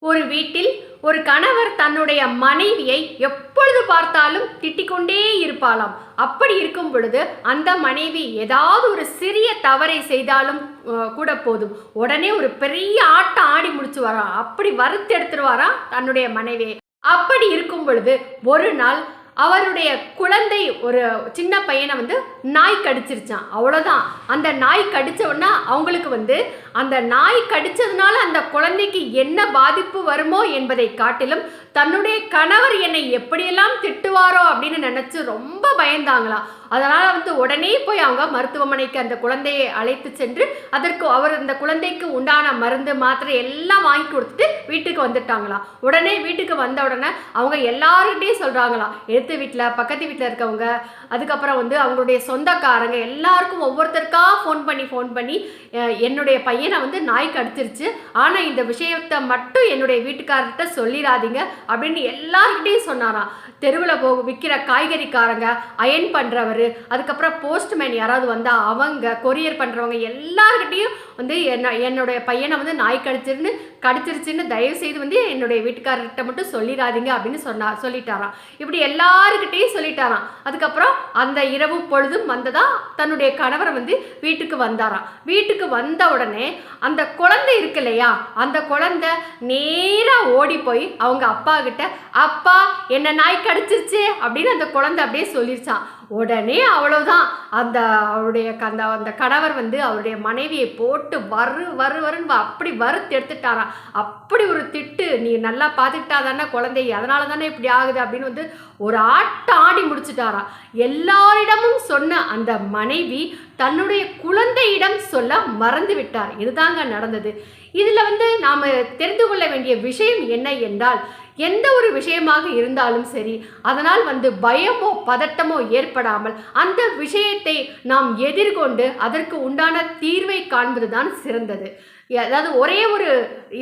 ஒரு வீட்டில் ஒரு கணவர் தன்னுடைய மனைவியை எப்பொழுது பார்த்தாலும் திட்டிக்கொண்டே இருப்பாளாம். அப்படி இருக்கும் பொழுது அந்த மனைவி ஏதாவது ஒரு சிறிய தவறை செய்தாலும் கூட போதும், உடனே ஒரு பெரிய ஆட்டம் ஆடி முடிச்சு வரான். அப்படி வறுத்து எடுத்துருவாராம் தன்னுடைய மனைவியை. அப்படி இருக்கும் பொழுது ஒரு நாள் அவருடைய குழந்தை, ஒரு சின்ன பையனை நாய் கடிச்சிருச்சான். அவ்வளோதான். அந்த நாய் கடிச்ச உடனே அவங்களுக்கு அந்த நாய் கடிச்சதுனால அந்த குழந்தைக்கு என்ன பாதிப்பு வருமோ என்பதை காட்டிலும் தன்னுடைய கணவர் என்னை எப்படியெல்லாம் திட்டுவாரோ அப்படின்னு நினச்சி ரொம்ப பயந்தாங்களாம். அதனால் உடனே போய் அவங்க மருத்துவமனைக்கு அந்த குழந்தையை அழைத்து சென்று அதற்கு அவர் அந்த குழந்தைக்கு உண்டான மருந்து மாத்திரை எல்லாம் வாங்கி கொடுத்துட்டு வீட்டுக்கு வந்துட்டாங்களாம். உடனே வீட்டுக்கு வந்த உடனே அவங்க எல்லாருக்கிட்டையும் சொல்கிறாங்களாம், எடுத்த வீட்டில் பக்கத்து வீட்டில் இருக்கவங்க, அதுக்கப்புறம் அவங்களுடைய சொந்தக்காரங்க எல்லாருக்கும் ஒவ்வொருத்தருக்கா ஃபோன் பண்ணி என்னுடைய பையனை நாய் கடிச்சிருச்சு, ஆனால் இந்த விஷயத்தை மட்டும் என்னுடைய வீட்டுக்காரர்கிட்ட சொல்லிடாதீங்க அப்படின்னு எல்லாருக்கிட்டையும் சொன்னாராம். தெருவில் விற்கிற காய்கறிக்காரங்க, அயன் பண்ணுறவர், அதுக்கப்புறம் போஸ்ட்மேன் யாராவது வந்தால் அவங்க, கொரியர் பண்ணுறவங்க எல்லாருக்கிட்டையும் என்னுடைய பையனை நாய் கடிச்சிருச்சுன்னு தயவுசெய்து என்னுடைய வீட்டுக்காரர்கிட்ட மட்டும் சொல்லிடாதீங்க அப்படின்னு சொல்லிட்டாராம். இப்படி எல்லாருக்கிட்டையும் சொல்லிட்டாராம். அதுக்கப்புறம் அந்த இரவு பொழுதும் வந்ததா தன்னுடைய கணவர் வீட்டுக்கு வந்தாராம். வீட்டுக்கு வந்த உடனே அந்த குழந்தை இருக்கு இல்லையா, அந்த குழந்தை நேராக ஓடி போய் அவங்க அப்பா கிட்ட, அப்பா என்ன நாய் கடிச்சிருச்சு அப்படின்னு அந்த குழந்தை அப்படியே சொல்லிருச்சான். உடனே அவ்வளவுதான், அவருடைய அந்த கணவர் அவருடைய மனைவியை போட்டு வருன்னு அப்படி வறுத்து எடுத்துட்டாராம். அப்படி ஒரு திட்டு, நீ நல்லா பார்த்துக்கிட்டா தானே குழந்தை, அதனால தானே இப்படி ஆகுது அப்படின்னு ஒரு ஆட்டம் ஆடி முடிச்சுட்டாராம். எல்லாரிடமும் சொன்ன அந்த மனைவி தன்னுடைய குழந்தையிடம் சொல்ல மறந்து விட்டார். இதுதாங்க நடந்தது. இதில் நாம் தெரிந்து கொள்ள வேண்டிய விஷயம் என்ன என்றால், எந்த ஒரு விஷயமாக இருந்தாலும் சரி, அதனால் பயமோ பதட்டமோ ஏற்படாமல் அந்த விஷயத்தை நாம் எதிர்கொண்டு அதற்கு உண்டான தீர்வை காண்பதுதான் சிறந்தது. அதாவது ஒரே ஒரு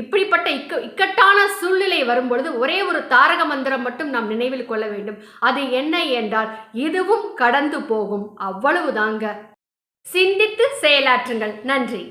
இப்படிப்பட்ட இக்கட்டான சூழ்நிலை வரும்பொழுது ஒரே ஒரு தாரக மந்திரம் மட்டும் நாம் நினைவில் கொள்ள வேண்டும். அது என்ன என்றால், இதுவும் கடந்து போகும், அவ்வளவுதாங்க. சிந்தித்து செயலாற்றுங்கள். நன்றி.